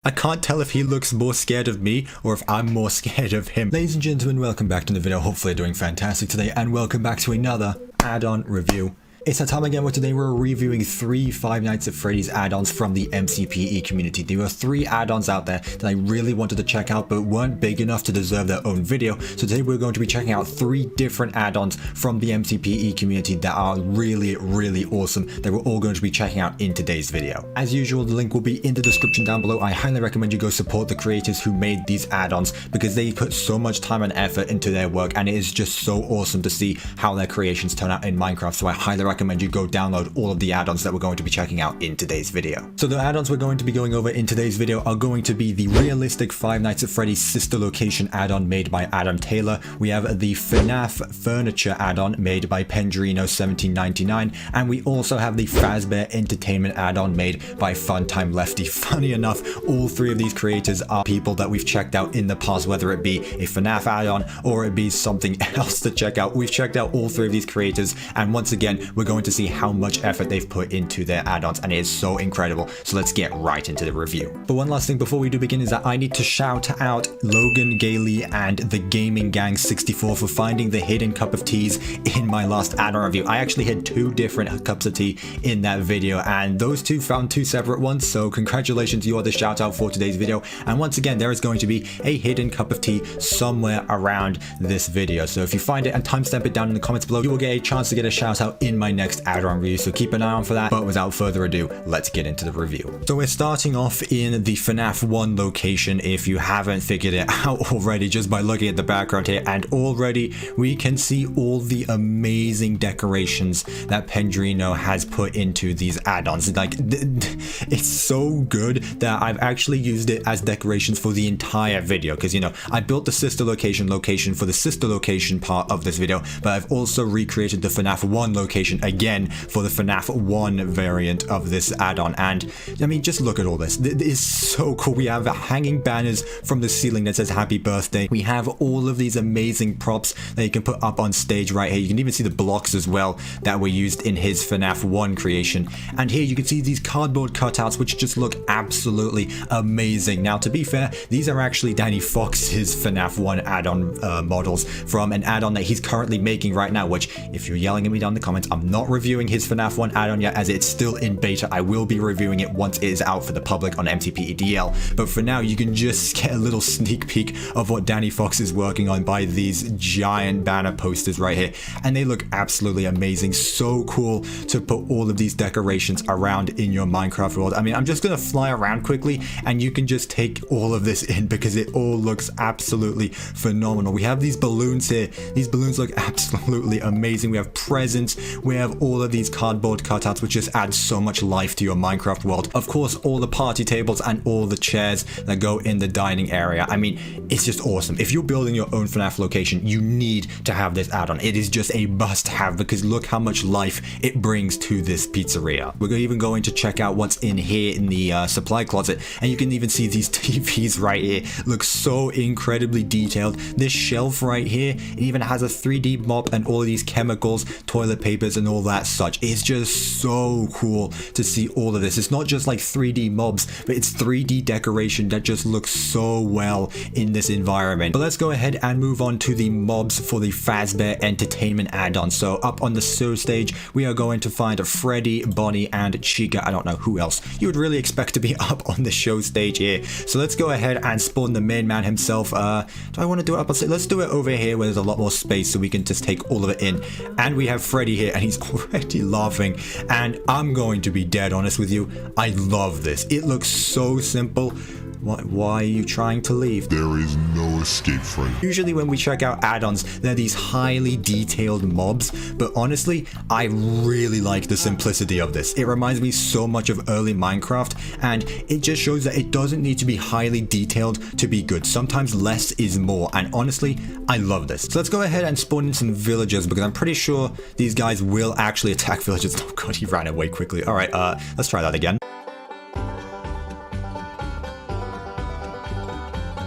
I can't tell if he looks more scared of me or if I'm more scared of him. Ladies and gentlemen, welcome back to the video. Hopefully you're doing fantastic today, and welcome back to another add-on review. It's that time again where today we're reviewing 3 Five Nights at Freddy's add-ons from the MCPE community. There were 3 add-ons out there that I really wanted to check out but weren't big enough to deserve their own video. So today we're going to be checking out 3 different add-ons from the MCPE community that are really awesome that we're all going to be checking out in today's video. As usual, the link will be in the description down below. I highly recommend you go support the creators who made these add-ons because they put so much time and effort into their work, and it is just so awesome to see how their creations turn out in Minecraft. So I highly recommend you go download all of the add-ons that we're going to be checking out in today's video. So the add-ons we're going to be going over in today's video are going to be the realistic Five Nights at Freddy's sister location add-on made by Adam Taylor. We have the FNAF furniture add-on made by Pendrino 1799, and we also have the Fazbear entertainment add-on made by Funtime Lefty. Funny enough, all 3 of these creators are people that we've checked out in the past, whether it be a FNAF add-on or it be something else to check out. We've checked out all 3 of these creators, and once again we're going to see how much effort they've put into their add-ons, and it is so incredible. So let's get right into the review. But one last thing before we do begin is that I need to shout out Logan Gailey and the Gaming Gang 64 for finding the hidden cup of teas in my last add-on review. I actually had 2 different cups of tea in that video, and those 2 found 2 separate ones, so congratulations, you are the shout out for today's video. And once again, there is going to be a hidden cup of tea somewhere around this video, so if you find it and timestamp it down in the comments below, you will get a chance to get a shout out in my next add-on review, so keep an eye on for that. But without further ado, let's get into the review. So we're starting off in the FNAF 1 location, if you haven't figured it out already just by looking at the background here, and already we can see all the amazing decorations that Pendrino has put into these add-ons. Like, it's so good that I've actually used it as decorations for the entire video, because, you know, I built the sister location for the sister location part of this video, but I've also recreated the FNAF 1 location again for the FNAF 1 variant of this add-on. And I mean, just look at all this. It is so cool. We have hanging banners from the ceiling that says happy birthday. We have all of these amazing props that you can put up on stage right here. You can even see the blocks as well that were used in his FNAF 1 creation. And here you can see these cardboard cutouts which just look absolutely amazing. Now, to be fair, these are actually Danny Fox's FNAF 1 add-on models from an add-on that he's currently making right now, which, if you're yelling at me down in the comments, I'm not reviewing his FNAF 1 add-on yet as it's still in beta. I will be reviewing it once it is out for the public on MCPE DL, but for now you can just get a little sneak peek of what Danny Fox is working on by these giant banner posters right here, and they look absolutely amazing. So cool to put all of these decorations around in your Minecraft world. I mean, I'm just gonna fly around quickly and you can just take all of this in because it all looks absolutely phenomenal. We have these balloons here. These balloons look absolutely amazing. We have presents. We have all of these cardboard cutouts which just add so much life to your Minecraft world. Of course, all the party tables and all the chairs that go in the dining area. I mean, it's just awesome. If you're building your own FNAF location, you need to have this add-on. It is just a must-have because look how much life it brings to this pizzeria. We're even going to check out what's in here in the supply closet, and you can even see these TVs right here. Look so incredibly detailed. This shelf right here, it even has a 3D mop and all of these chemicals, toilet papers, and all that such. It's just so cool to see all of this. It's not just like 3D mobs, but it's 3D decoration that just looks so well in this environment. But let's go ahead and move on to the mobs for the Fazbear entertainment add-on. So up on the show stage, we are going to find Freddy, Bonnie, and Chica. I don't know who else you would really expect to be up on the show stage here. So let's go ahead and spawn the main man himself. Do I want to do it up on stage? Let's do it over here where there's a lot more space so we can just take all of it in. And we have Freddy here, and he's already laughing. And I'm going to be dead honest with you. I love this. It looks so simple. Why are you trying to leave? There is no escape for you. Usually when we check out add-ons, they're these highly detailed mobs, but honestly, I really like the simplicity of this. It reminds me so much of early Minecraft, and it just shows that it doesn't need to be highly detailed to be good. Sometimes less is more, and honestly, I love this. So let's go ahead and spawn in some villagers, because I'm pretty sure these guys will actually attack villagers. Oh god, he ran away quickly. Alright, let's try that again.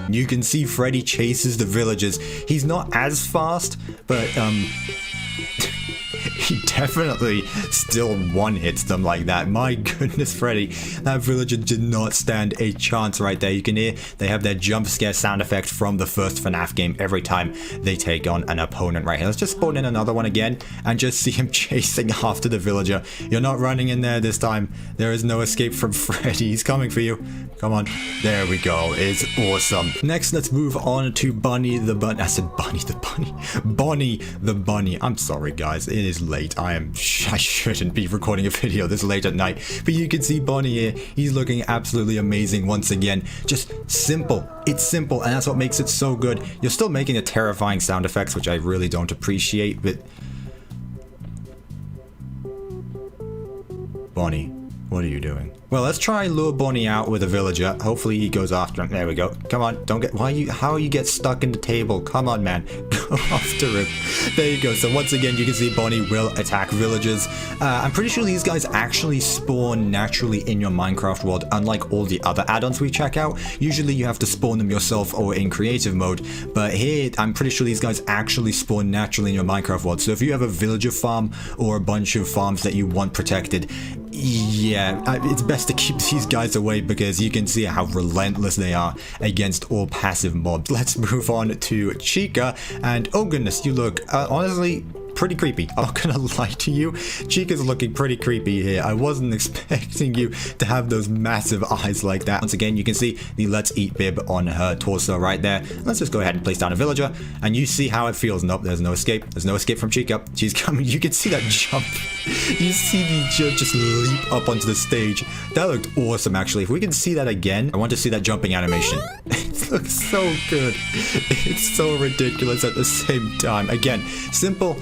You can see Freddy chases the villagers. He's not as fast, but he definitely still one-hits them like that. My goodness, Freddy. That villager did not stand a chance right there. You can hear they have their jump scare sound effect from the first FNAF game every time they take on an opponent right here. Let's just spawn in another one again and just see him chasing after the villager. You're not running in there this time. There is no escape from Freddy. He's coming for you. Come on. There we go. It's awesome. Next, let's move on to Bunny the Bunny. I said Bunny the Bunny. Bonnie the Bunny. I'm sorry, guys. It is late. I shouldn't be recording a video this late at night. But you can see Bonnie here. He's looking absolutely amazing once again. Just simple. It's simple, and that's what makes it so good. You're still making a terrifying sound effects, which I really don't appreciate, but... Bonnie, what are you doing? Well, let's try lure Bonnie out with a villager. Hopefully he goes after him. There we go. Come on, don't get... How you get stuck in the table? Come on, man. Go after him. There you go. So once again, you can see Bonnie will attack villagers. I'm pretty sure these guys actually spawn naturally in your Minecraft world, unlike all the other add-ons we check out. Usually you have to spawn them yourself or in creative mode. But here, I'm pretty sure these guys actually spawn naturally in your Minecraft world. So if you have a villager farm or a bunch of farms that you want protected, yeah, it's best to keep these guys away because you can see how relentless they are against all passive mobs. Let's move on to Chica, and oh goodness, you look honestly pretty creepy. I'm not gonna lie to you. Chica's looking pretty creepy here. I wasn't expecting you to have those massive eyes like that. Once again, you can see the Let's Eat bib on her torso right there. Let's just go ahead and place down a villager, and you see how it feels. Nope, there's no escape. There's no escape from Chica. She's coming. You can see that jump. You see the jump just leap up onto the stage. That looked awesome, actually. If we can see that again, I want to see that jumping animation. It looks so good. It's so ridiculous at the same time. Again, simple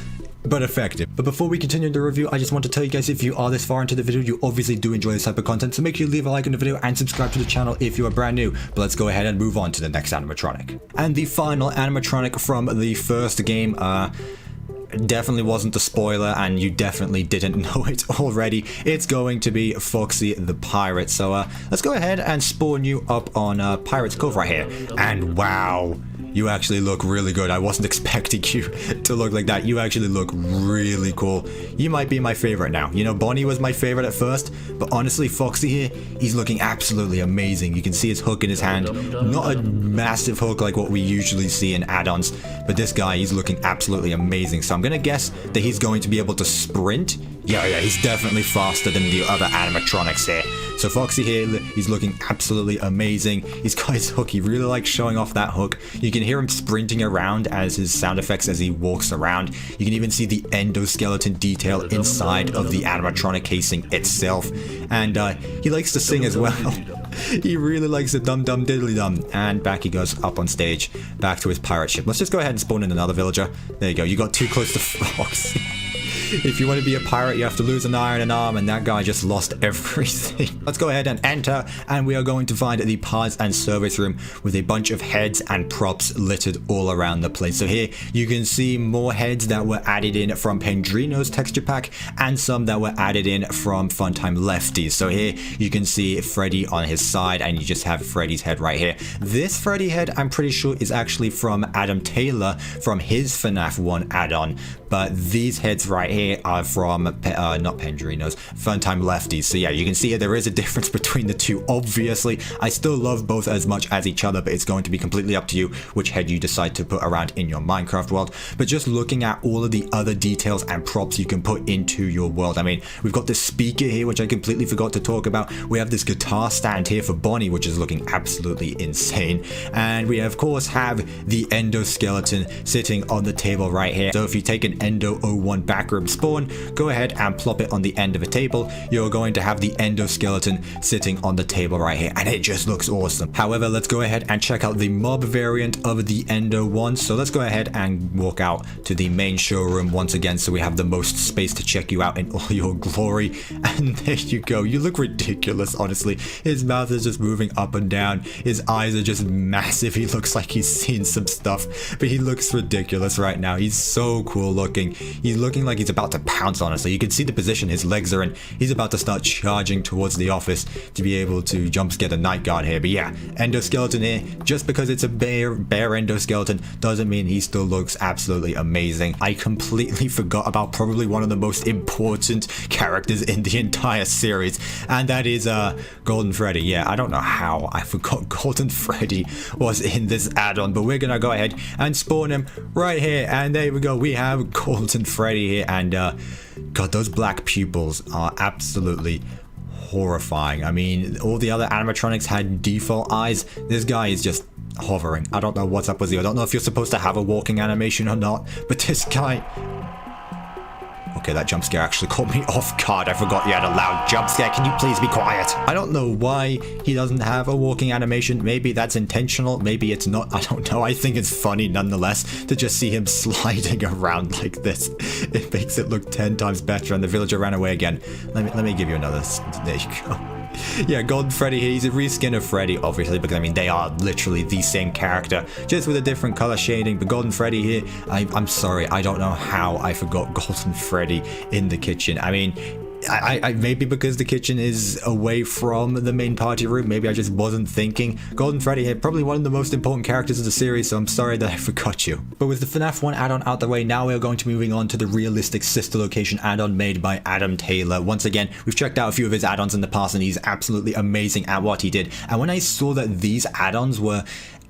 but effective. But before we continue the review, I just want to tell you guys, if you are this far into the video, you obviously do enjoy this type of content, so make sure you leave a like on the video and subscribe to the channel if you are brand new. But let's go ahead and move on to the next animatronic. And the final animatronic from the first game, definitely wasn't a spoiler, and you definitely didn't know it already. It's going to be Foxy the Pirate. So let's go ahead and spawn you up on Pirate's Cove right here. And wow, you actually look really good. I wasn't expecting you to look like that. You actually look really cool. You might be my favorite now. You know, Bonnie was my favorite at first, but honestly, Foxy here, he's looking absolutely amazing. You can see his hook in his hand. Not a massive hook like what we usually see in add-ons, but this guy, he's looking absolutely amazing. So I'm gonna guess that he's going to be able to sprint. Yeah, he's definitely faster than the other animatronics here. So Foxy here, he's looking absolutely amazing. He's got his hook. He really likes showing off that hook. You can hear him sprinting around as his sound effects as he walks around. You can even see the endoskeleton detail inside of the animatronic casing itself. And he likes to sing as well. He really likes the dum dum diddly dum. And back he goes up on stage, back to his pirate ship. Let's just go ahead and spawn in another villager. There you go. You got too close to Foxy. If you want to be a pirate, you have to lose an eye and an arm, and that guy just lost everything. Let's go ahead and enter, and we are going to find the parts and service room with a bunch of heads and props littered all around the place. So here you can see more heads that were added in from Pendrino's texture pack and some that were added in from Funtime Lefties. So here you can see Freddy on his side, and you just have Freddy's head right here. This Freddy head, I'm pretty sure, is actually from Adam Taylor from his FNAF 1 add-on, but these heads right here are from not Pendrino's, Funtime Lefties. So yeah, you can see there is a difference between the two. Obviously, I still love both as much as each other, but it's going to be completely up to you which head you decide to put around in your Minecraft world. But just looking at all of the other details and props you can put into your world, I mean, we've got this speaker here, which I completely forgot to talk about. We have this guitar stand here for Bonnie, which is looking absolutely insane. And we of course have the endoskeleton sitting on the table right here. So if you take an Endo 01 backroom spawn, go ahead and plop it on the end of a table, you're going to have the endoskeleton sitting on the table right here, and it just looks awesome. However, let's go ahead and check out the mob variant of the Endo 1. So let's go ahead and walk out to the main showroom once again, so we have the most space to check you out in all your glory. And there you go. You look ridiculous, honestly. His mouth is just moving up and down. His eyes are just massive. He looks like he's seen some stuff, but he looks ridiculous right now. He's so cool looking. he's looking like he's about to pounce on us. So you can see the position his legs are in. He's about to start charging towards the office to be able to jump scare the night guard here. But yeah, endoskeleton here. Just because it's a bare endoskeleton doesn't mean he still looks absolutely amazing. I completely forgot about probably one of the most important characters in the entire series, and that is Golden Freddy. Yeah, I don't know how I forgot Golden Freddy was in this add-on, but we're gonna go ahead and spawn him right here, and there we go. We have Golden Freddy here, and god, those black pupils are absolutely horrifying. I mean, all the other animatronics had default eyes. This guy is just hovering. I don't know what's up with you. I don't know if you're supposed to have a walking animation or not, but this guy... Okay, that jump scare actually caught me off guard. I forgot you had a loud jump scare. Can you please be quiet? I don't know why he doesn't have a walking animation. Maybe that's intentional. Maybe it's not. I don't know. I think it's funny nonetheless to just see him sliding around like this. It makes it look 10 times better, and the villager ran away again. Let me give you another. There you go. Yeah, Golden Freddy here. He's a reskin of Freddy, obviously, because I mean they are literally the same character, just with a different color shading. But Golden Freddy here, I'm sorry, I don't know how I forgot Golden Freddy in the kitchen. I mean, I maybe because the kitchen is away from the main party room, maybe I just wasn't thinking. Golden Freddy here, probably one of the most important characters of the series, so I'm sorry that I forgot you. But with the FNAF 1 add-on out the way, now we're going to be moving on to the realistic sister location add-on made by Adam Taylor. Once again, we've checked out a few of his add-ons in the past, and he's absolutely amazing at what he did. And when I saw that these add-ons were...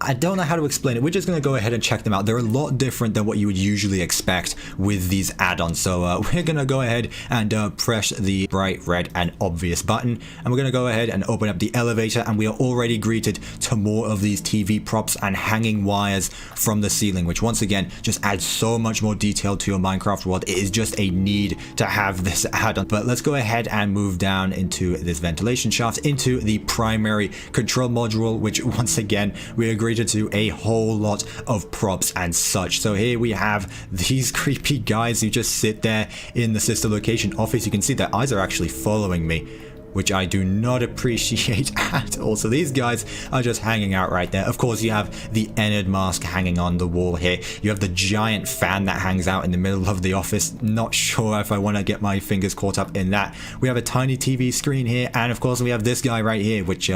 I don't know how to explain it. We're just going to go ahead and check them out. They're a lot different than what you would usually expect with these add-ons. So we're going to go ahead and press the bright red and obvious button. And we're going to go ahead and open up the elevator. And we are already greeted to more of these TV props and hanging wires from the ceiling, which once again just adds so much more detail to your Minecraft world. It is just a need to have this add-on. But let's go ahead and move down into this ventilation shaft, into the primary control module, which once again, we agree to a whole lot of props and such. So here we have these creepy guys who just sit there in the sister location office. You can see their eyes are actually following me, which I do not appreciate at all. So these guys are just hanging out right there. Of course, you have the Ennard mask hanging on the wall here. You have the giant fan that hangs out in the middle of the office. Not sure if I want to get my fingers caught up in that. We have a tiny TV screen here. And of course, we have this guy right here, which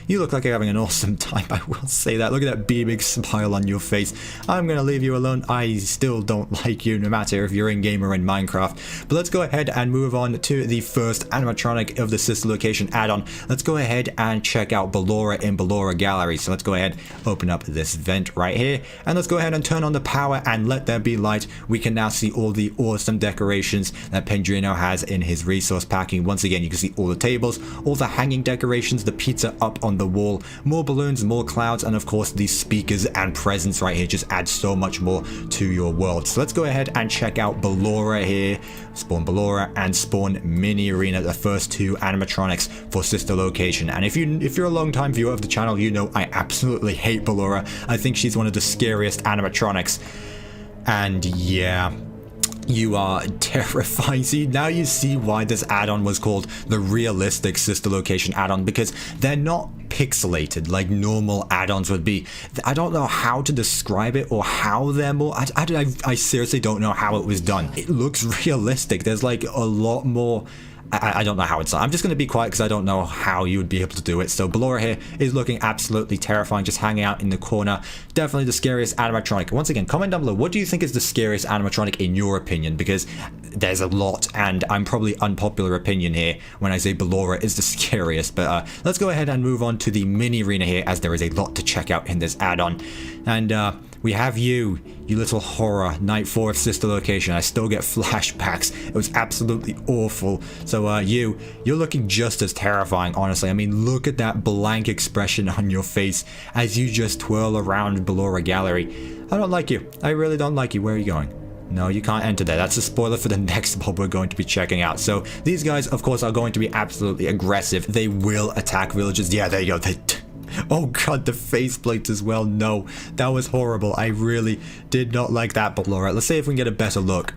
you look like you're having an awesome time. I will say that. Look at that beaming smile on your face. I'm going to leave you alone. I still don't like you, no matter if you're in-game or in Minecraft. But let's go ahead and move on to the first animatronic of the sister location add-on. Let's go ahead and check out Ballora in Ballora Gallery. So let's go ahead, open up this vent right here, and let's go ahead and turn on the power and let there be light. We can now see all the awesome decorations that Pendrino has in his resource packing. Once again, you can see all the tables, all the hanging decorations, the pizza up on the wall, more balloons, more clouds, and of course these speakers and presents right here just add so much more to your world. So let's go ahead and check out Ballora here. Spawn Ballora and spawn Mini Arena, the first two animatronics for sister location. And if you're a long time viewer of the channel, you know I absolutely hate Ballora. I think she's one of the scariest animatronics. And yeah, you are terrifying. See, now you see why this add-on was called the realistic sister location add-on, because they're not pixelated like normal add-ons would be. I don't know how to describe it or how they're more... I seriously don't know how it was done. It looks realistic. There's like a lot more... I don't know how it's done. I'm just going to be quiet because I don't know how you would be able to do it. So Ballora here is looking absolutely terrifying, just hanging out in the corner. Definitely the scariest animatronic. Once again, comment down below, what do you think is the scariest animatronic in your opinion? Because there's a lot, and I'm probably unpopular opinion here when I say Ballora is the scariest. But let's go ahead and move on to the mini arena here, as there is a lot to check out in this add-on. And we have you little horror, night 4 of sister location. I still get flashbacks. It was absolutely awful. So you're looking just as terrifying, honestly. I mean, look at that blank expression on your face as you just twirl around Ballora Gallery. I don't like you. I really don't like you. Where are you going? No, you can't enter there. That's a spoiler for the next mob we're going to be checking out. So these guys, of course, are going to be absolutely aggressive. They will attack villagers. Yeah, there you go. Oh god, the faceplates as well. No, that was horrible. I really did not like that. But alright, let's see if we can get a better look.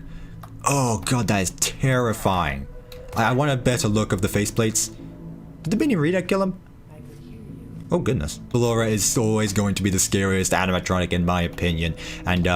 Oh god, that is terrifying. I want a better look of the faceplates. Did the mini Rita kill him? Oh goodness. Laura is always going to be the scariest animatronic in my opinion. And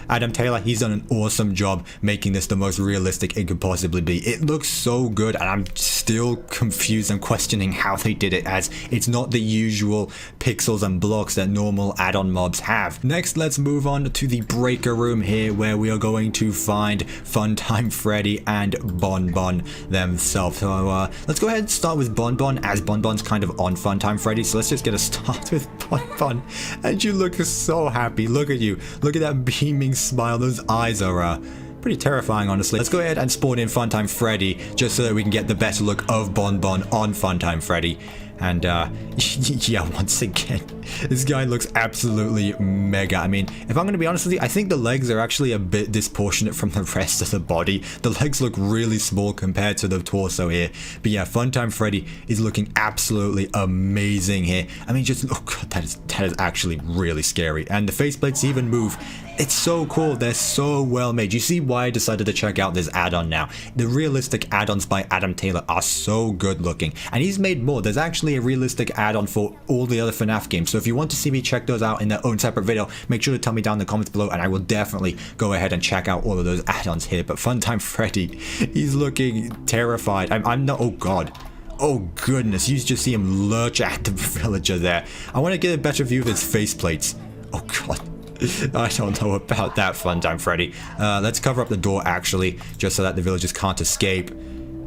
Adam Taylor, he's done an awesome job making this the most realistic it could possibly be. It looks so good and I'm still confused and questioning how they did it, as it's not the usual pixels and blocks that normal add-on mobs have. Next, let's move on to the breaker room here, where we are going to find Funtime Freddy and Bon Bon themselves. So let's go ahead and start with Bon Bon, as Bon Bon's kind of on Funtime Freddy. So let's just get a start with Bon Bon. And you look so happy. Look at you. Look at that beaming smile. Those eyes are pretty terrifying, honestly. Let's go ahead and spawn in Funtime Freddy, just so that we can get the better look of Bon Bon on Funtime Freddy. And yeah, once again, this guy looks absolutely mega. I mean, if I'm going to be honest with you, I think the legs are actually a bit disproportionate from the rest of the body. The legs look really small compared to the torso here. But yeah, Funtime Freddy is looking absolutely amazing here. I mean, just, oh god, that is actually really scary. And the faceplates even move. It's so cool. They're so well made. You see why I decided to check out this add-on now. The realistic add-ons by Adam Taylor are so good looking. And he's made more. There's actually a realistic add-on for all the other FNAF games. So if you want to see me check those out in their own separate video, make sure to tell me down in the comments below and I will definitely go ahead and check out all of those add-ons here. But Funtime Freddy, he's looking terrified. I'm not, oh god. Oh goodness, you just see him lurch at the villager there. I want to get a better view of his faceplates. Oh god. I don't know about that, Funtime Freddy. Let's cover up the door actually, just so that the villagers can't escape.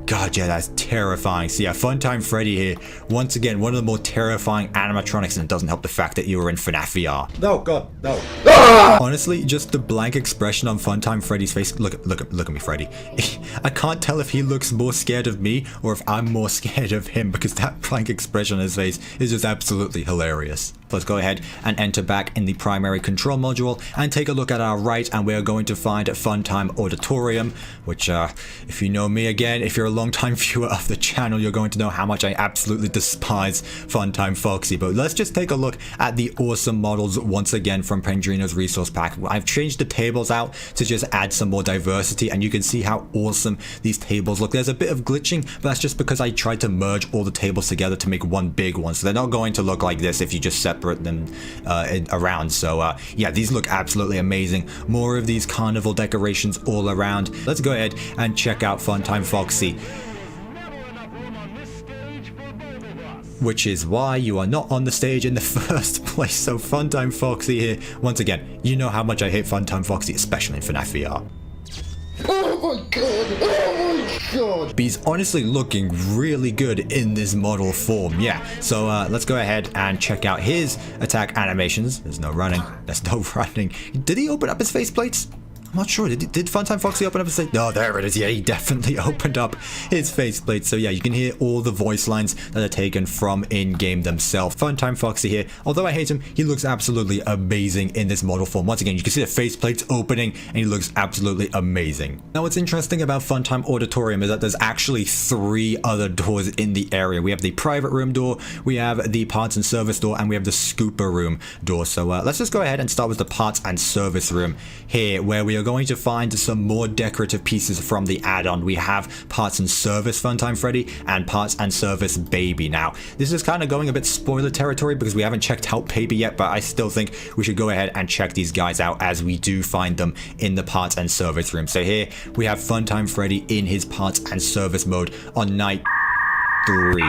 God, yeah, that's terrifying. So yeah, Funtime Freddy here. Once again, one of the more terrifying animatronics, and it doesn't help the fact that you were in FNAF VR. No, God, no. Honestly, just the blank expression on Funtime Freddy's face. Look at me, Freddy. I can't tell if he looks more scared of me or if I'm more scared of him, because that blank expression on his face is just absolutely hilarious. Let's go ahead and enter back in the primary control module and take a look at our right, and we're going to find Funtime Auditorium, which if you know me again, if you're a long-time viewer of the channel, you're going to know how much I absolutely despise Funtime Foxy. But let's just take a look at the awesome models once again from Pendrino's resource pack. I've changed the tables out to just add some more diversity, and you can see how awesome these tables look. There's a bit of glitching, but that's just because I tried to merge all the tables together to make one big one, so they're not going to look like this if you just separate them around. So yeah, these look absolutely amazing. More of these carnival decorations all around. Let's go ahead and check out Funtime Foxy, which is why you are not on the stage in the first place. So Funtime Foxy here. Once again, you know how much I hate Funtime Foxy, especially in FNAF VR. Oh my god! Oh my god! But he's honestly looking really good in this model form. Yeah, so let's go ahead and check out his attack animations. There's no running. There's no running. Did he open up his faceplates? I'm not sure. Did Funtime Foxy open up his face? No, there it is. Yeah, he definitely opened up his faceplate. So yeah, you can hear all the voice lines that are taken from in-game themselves. Funtime Foxy here. Although I hate him, he looks absolutely amazing in this model form. Once again, you can see the faceplates opening and he looks absolutely amazing. Now, what's interesting about Funtime Auditorium is that there's actually 3 other doors in the area. We have the private room door, we have the parts and service door, and we have the scooper room door. So let's just go ahead and start with the parts and service room here, where we are going to find some more decorative pieces from the add-on. We have parts and service Funtime Freddy and parts and service Baby. Now, this is kind of going a bit spoiler territory because we haven't checked out Baby yet, but I still think we should go ahead and check these guys out, as we do find them in the parts and service room. So here we have Funtime Freddy in his parts and service mode on night 3.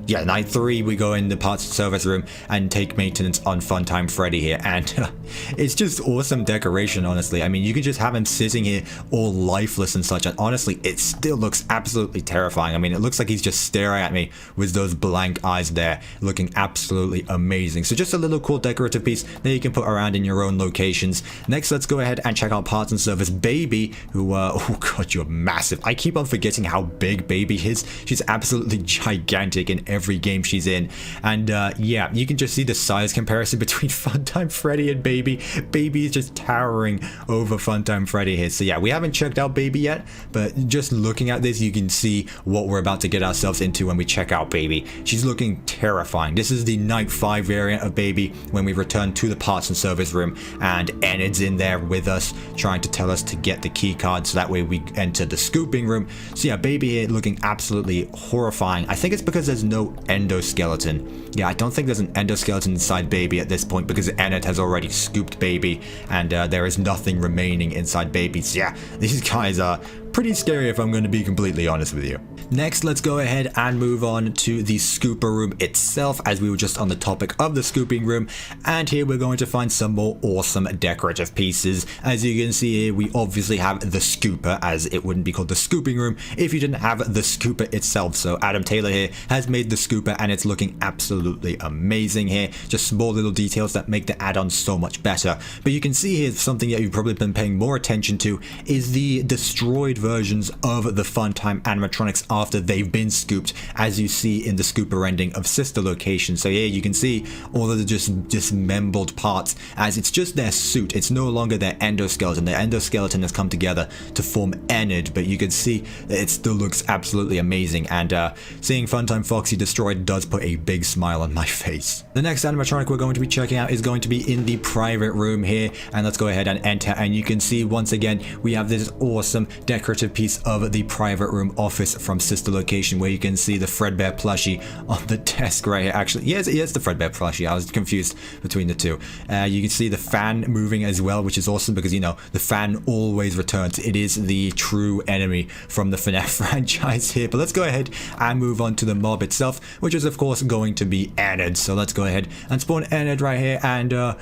Yeah, night 3 we go in the parts and service room and take maintenance on Funtime Freddy here, and it's just awesome decoration, honestly. I mean, you can just have him sitting here all lifeless and such, and honestly it still looks absolutely terrifying. I mean, it looks like he's just staring at me with those blank eyes there, looking absolutely amazing. So just a little cool decorative piece that you can put around in your own locations. Next, let's go ahead and check out parts and service Baby, who oh god, you're massive. I keep on forgetting how big Baby is. She's absolutely gigantic in every game she's in, and yeah, you can just see the size comparison between Funtime Freddy and Baby. Baby is just towering over Funtime Freddy here. So yeah, we haven't checked out Baby yet, but just looking at this, you can see what we're about to get ourselves into when we check out Baby. She's looking terrifying. This is the night 5 variant of Baby when we return to the parts and service room, and Enid's in there with us trying to tell us to get the key card so that way we enter the scooping room. So yeah, Baby here looking absolutely horrifying. I think it's because there's no endoskeleton. Yeah, I don't think there's an endoskeleton inside Baby at this point because Enid has already scooped Baby, and there is nothing remaining inside Baby. So yeah, these guys are pretty scary if I'm going to be completely honest with you. Next, let's go ahead and move on to the scooper room itself, as we were just on the topic of the scooping room, and here we're going to find some more awesome decorative pieces. As you can see here, we obviously have the scooper, as it wouldn't be called the scooping room if you didn't have the scooper itself. So Adam Taylor here has made the scooper, and it's looking absolutely amazing here. Just small little details that make the add-on so much better. But you can see here something that you've probably been paying more attention to is the destroyed versions of the Funtime animatronics after they've been scooped, as you see in the scooper ending of Sister Location. So here you can see all of the just dismembered parts, as it's just their suit. It's no longer their endoskeleton. Their endoskeleton has come together to form Enid, but you can see that it still looks absolutely amazing, and seeing Funtime Foxy destroyed does put a big smile on my face. The next animatronic we're going to be checking out is going to be in the private room here, and let's go ahead and enter, and you can see once again we have this awesome decorative piece of the private room office from Sister Location, where you can see the Fredbear plushie on the desk right here. Actually, yes, the Fredbear plushie. I was confused between the two. You can see the fan moving as well, which is awesome because, you know, the fan always returns. It is the true enemy from the FNAF franchise here. But let's go ahead and move on to the mob itself, which is of course going to be Enid. So let's go ahead and spawn Enid right here, and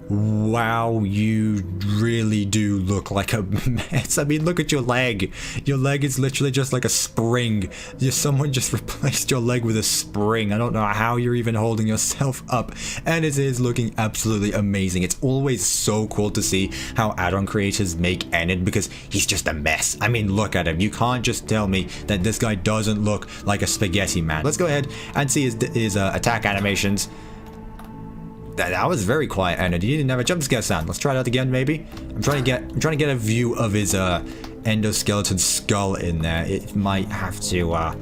wow, you really do look like a mess. I mean, look at your leg. Your leg is literally just like a spring. Someone just replaced your leg with a spring. I don't know how you're even holding yourself up. And it is looking absolutely amazing. It's always so cool to see how add-on creators make Enid, because he's just a mess. I mean, look at him. You can't just tell me that this guy doesn't look like a spaghetti man. Let's go ahead and see his attack animations. That was very quiet, Enid. You didn't have a jump scare sound. Let's try that again, maybe. I'm trying to get a view of his endoskeleton skull in there. It might have to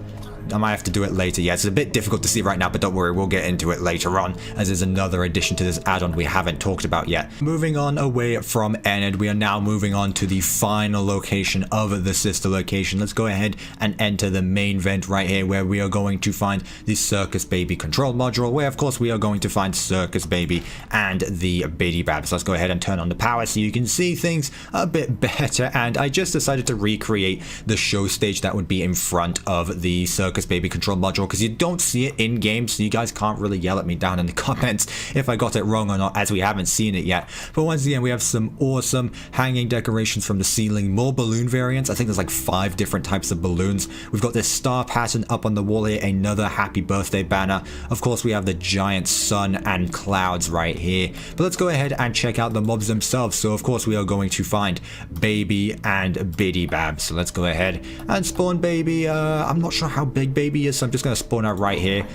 I might have to do it later. Yeah, it's a bit difficult to see right now, but don't worry, we'll get into it later on, as there's another addition to this add-on we haven't talked about yet. Moving on away from Enid, we are now moving on to the final location of the Sister Location. Let's go ahead and enter the main vent right here, where we are going to find the Circus Baby control module, where of course we are going to find Circus Baby and the Biddy Bab. So let's go ahead and turn on the power so you can see things a bit better, and I just decided to recreate the show stage that would be in front of the Circus Baby control module, because you don't see it in game, so you guys can't really yell at me down in the comments if I got it wrong or not, as we haven't seen it yet. But once again, we have some awesome hanging decorations from the ceiling, more balloon variants. I think there's like 5 different types of balloons. We've got this star pattern up on the wall here, another happy birthday banner. Of course, we have the giant sun and clouds right here. But let's go ahead and check out the mobs themselves. So of course we are going to find Baby and Biddy Bab. So let's go ahead and spawn Baby. I'm not sure how big Baby is, so I'm just going to spawn out right here.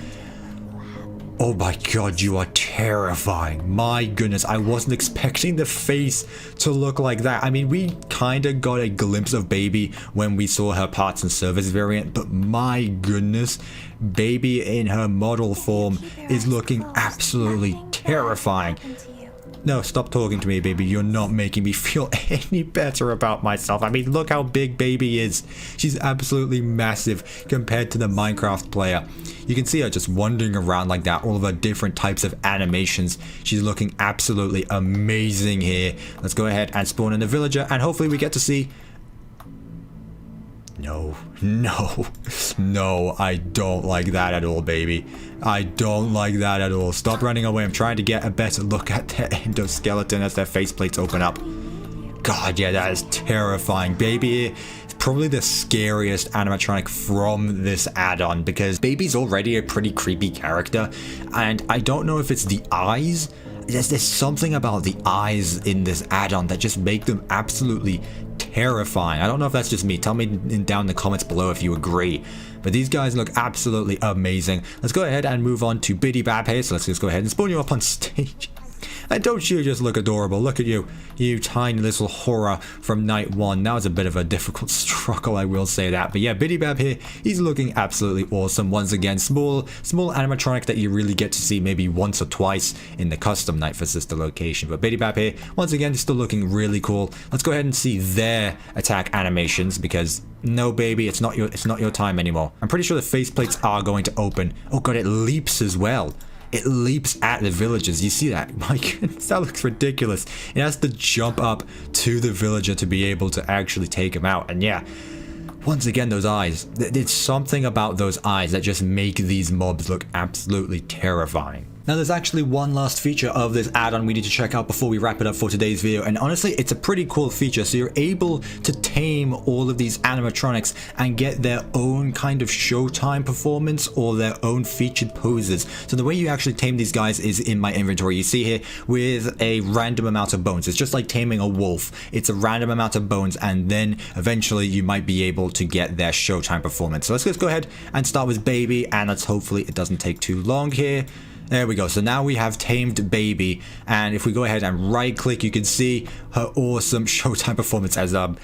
Oh my god, you are terrifying. My goodness, I wasn't expecting the face to look like that. I mean, we kind of got a glimpse of Baby when we saw her parts and service variant, but my goodness, Baby in her model form is looking absolutely terrifying. No, stop talking to me, Baby. You're not making me feel any better about myself. I mean, look how big Baby is. She's absolutely massive compared to the Minecraft player. You can see her just wandering around like that, all of her different types of animations. She's looking absolutely amazing here. Let's go ahead and spawn in the villager, and hopefully we get to see... No, I don't like that at all, Baby. I don't like that at all. Stop running away. I'm trying to get a better look at their endoskeleton as their faceplates open up. God, yeah, that is terrifying. Baby is probably the scariest animatronic from this add-on, because Baby's already a pretty creepy character, and I don't know if it's the eyes. There's something about the eyes in this add-on that just make them absolutely terrifying. I don't know if that's just me. Tell me down in the comments below if you agree. But these guys look absolutely amazing. Let's go ahead and move on to Biddy Bab here. So let's just go ahead and spawn you up on stage. And don't you just look adorable? Look at you, you tiny little horror from night one. That was a bit of a difficult struggle, I will say that. But yeah, Bidybab here, he's looking absolutely awesome. Once again, small animatronic that you really get to see maybe once or twice in the custom night for sister location. But Bidybab here, once again, still looking really cool. Let's go ahead and see their attack animations, because no, baby, it's not your time anymore. I'm pretty sure the faceplates are going to open. Oh god, it leaps as well. It leaps at the villagers. You see that? My goodness, that looks ridiculous. It has to jump up to the villager to be able to actually take him out. And yeah, once again, those eyes. There's something about those eyes that just make these mobs look absolutely terrifying. Now, there's actually one last feature of this add-on we need to check out before we wrap it up for today's video, and honestly, it's a pretty cool feature. So you're able to tame all of these animatronics and get their own kind of showtime performance or their own featured poses. So the way you actually tame these guys is in my inventory. You see here with a random amount of bones. It's just like taming a wolf. It's a random amount of bones, and then eventually you might be able to get their showtime performance. So let's just go ahead and start with Baby, and let's hopefully it doesn't take too long here. There we go. So now we have tamed Baby, and if we go ahead and right click, you can see her awesome showtime performance as I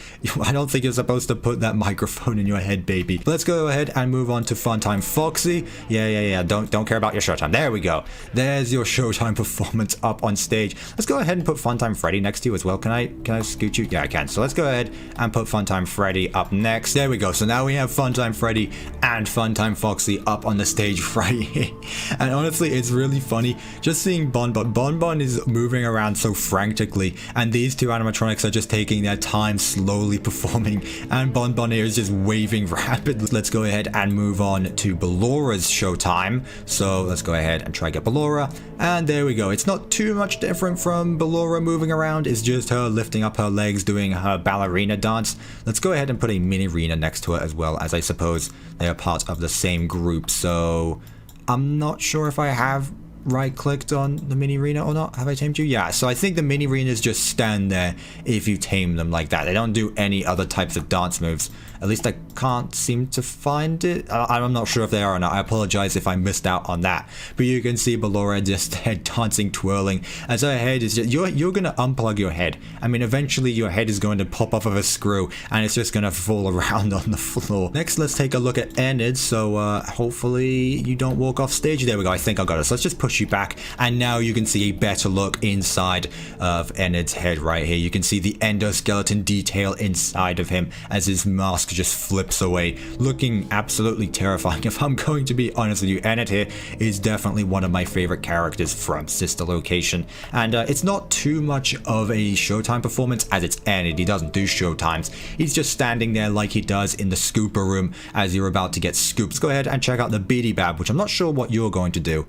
don't think you're supposed to put that microphone in your head, baby. But let's go ahead and move on to Funtime Foxy. Yeah. Don't care about your showtime. There we go. There's your showtime performance up on stage. Let's go ahead and put Funtime Freddy next to you as well. Can I scoot you? Yeah, I can. So let's go ahead and put Funtime Freddy up next. There we go. So now we have Funtime Freddy and Funtime Foxy up on the stage right here. And honestly, it's really funny just seeing Bonbon. Bonbon is moving around so frantically, and these two animatronics are just taking their time slowly performing, and Bonbon here is just waving rapidly. Let's go ahead and move on to Ballora's showtime. So let's go ahead and try get Ballora, and there we go. It's not too much different from Ballora moving around. It's just her lifting up her legs, doing her ballerina dance. Let's go ahead and put a mini-rena next to her as well, as I suppose they are part of the same group. So I'm not sure if I have right-clicked on the mini-rena or not. Have I tamed you? Yeah, so I think the mini-renas just stand there if you tame them like that. They don't do any other types of dance moves. At least I can't seem to find it. I'm not sure if they are or not. I apologize if I missed out on that. But you can see Ballora just head dancing, twirling, as her head is just... You're going to unplug your head. I mean, eventually your head is going to pop off of a screw, and it's just going to fall around on the floor. Next, let's take a look at Enid. So hopefully you don't walk off stage. There we go. I think I got it. So let's just push you back, and now you can see a better look inside of Enid's head right here. You can see the endoskeleton detail inside of him as his mask just flips away, looking absolutely terrifying. If I'm going to be honest with you, Enid here is definitely one of my favorite characters from Sister Location, and it's not too much of a showtime performance as it's Enid. He doesn't do showtimes. He's just standing there like he does in the scooper room as you're about to get scooped. Let's go ahead and check out the Bidybab, which I'm not sure what you're going to do.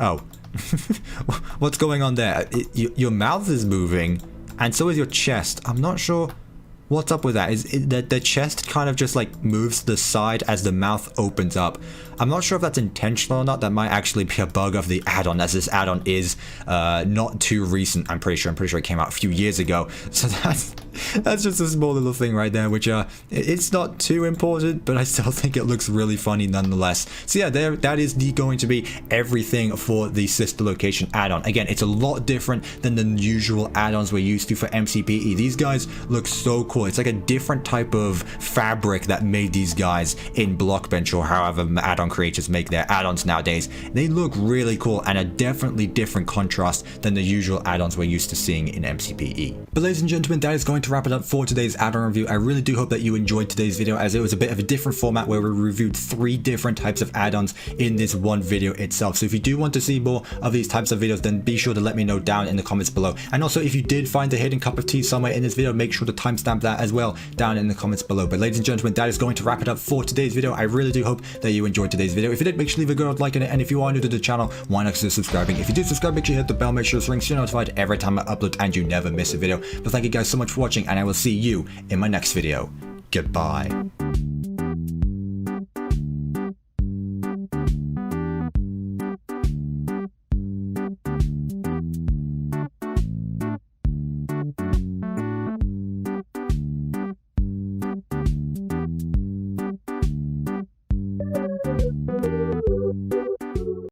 Oh. What's going on there? Your mouth is moving, and so is your chest. I'm not sure what's up with that. Is the chest kind of just like moves to the side as the mouth opens up. I'm not sure if that's intentional or not. That might actually be a bug of the add-on, as this add-on is not too recent. I'm pretty sure it came out a few years ago. So that's just a small little thing right there, which it's not too important, but I still think it looks really funny nonetheless. So yeah, that is going to be everything for the Sister Location add-on. Again, it's a lot different than the usual add-ons we're used to for MCPE. These guys look so cool. It's like a different type of fabric that made these guys in Blockbench, or however add-on creators make their add-ons nowadays. They look really cool and a definitely different contrast than the usual add-ons we're used to seeing in MCPE. But ladies and gentlemen, that is going to wrap it up for today's add-on review. I really do hope that you enjoyed today's video, as it was a bit of a different format where we reviewed 3 different types of add-ons in this one video itself. So if you do want to see more of these types of videos, then be sure to let me know down in the comments below. And also, if you did find a hidden cup of tea somewhere in this video, make sure to timestamp that as well down in the comments below. But ladies and gentlemen, that is going to wrap it up for today's video. I really do hope that you enjoyed today's video. If you did, make sure to leave a good like on it, and if you are new to the channel, why not consider subscribing? If you do subscribe, make sure you hit the bell, make sure it's ring so you're notified every time I upload and you never miss a video. But thank you guys so much for watching, and I will see you in my next video. Goodbye.